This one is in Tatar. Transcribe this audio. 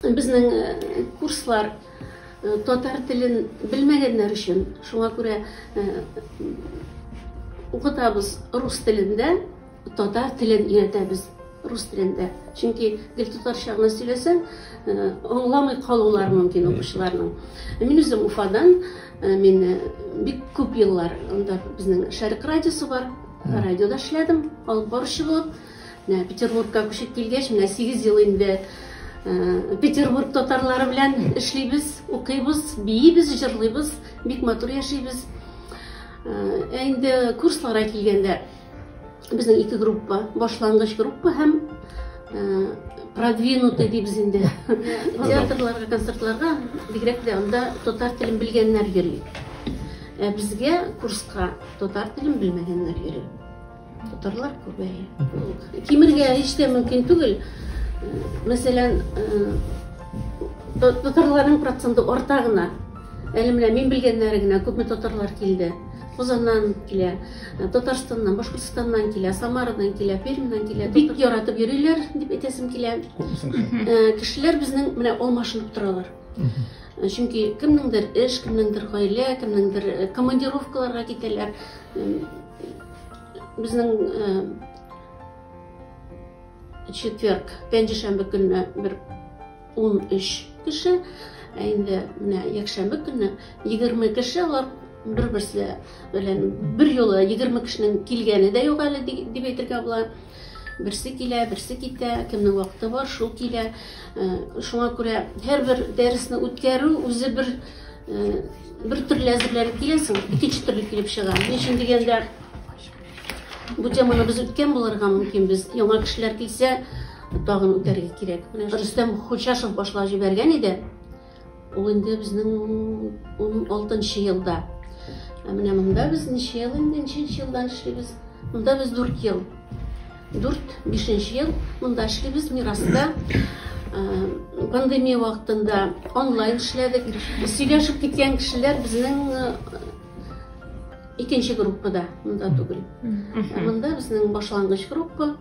Безнең курслар татар телен белмәгәннәр өчен, шуңа күрә укытабыз рус телендә, татар телен өйрәтәбез рус телендә. Чөнки гел татарча гына сөйләсәң, аңламый калулар мөмкин укучыларның. Мин үзем Уфадан, мин бик күп еллар анда безнең Шәрык радиосы бар, радиода эшләдем, алып баручы булып. Петербургка күчеп килгәч, менә 8 ел инде Петербург татарлары белән эшлибез, укыйбыз, биебез, җырлыйбыз, бик матур яшибез. Инде курсларга килгәндә безнең ике группа, башлангыч группа һәм продвинутый дибез инде. Театрларга, концертларга бигрәк дә анда татар телен белгәннәр йөри. Безгә курска татар телен белмәгәннәр йөри. Татарлар күбәя. Кимергә һич тә мөмкин түгел. Мәсәлән, татарларның проценты арта гына. Әле менә мин белгәннәре генә күпме татарлар килде. Казаннан килә, Татарстаннан, Башкортстаннан килә, Самарадан килә, Пермьдән килә. Бик яратып йөриләр дип әйтәсем килә. Кешеләр безнең менә алмашынып торалар. Чөнки кемнеңдер эш, кемнеңдер гаилә, кемнеңдер командировкаларга китәләр. Безнең четверг, пәнҗешәмбе көнне бер 13 кеше, инде менә якшәмбе көнне 20 кеше, алар бер-берсе белән бер юлы 20 кешенең килгәне дә юк әле дип әйтергә була. Берсе килә, берсе китә, кемнең вакыты бар, шул килә. Шуңа күрә һәрбер дәресне үткәрү үзе бер төрле әзерләнеп киләсең, икенче төрле килеп чыга. Ничек дигәндә, бу теманы без үткән булырга мөмкин, без яңа кешеләр килсә, тагын үтәргә кирәк. Рөстәм Хуҗашев башлап җибәргән иде. Ул инде безнең 16нчы елда. Менә монда без ничә ел инде, ничәнче елдан эшлибез? Монда без 4 ел. 4-5нче ел монда эшлибез Мираста. Пандемия вакытында онлайн эшләдек. Сөйләшеп киткән кешеләр безнең икенче группада, монда түгел. Монда безнең башлангыч группа.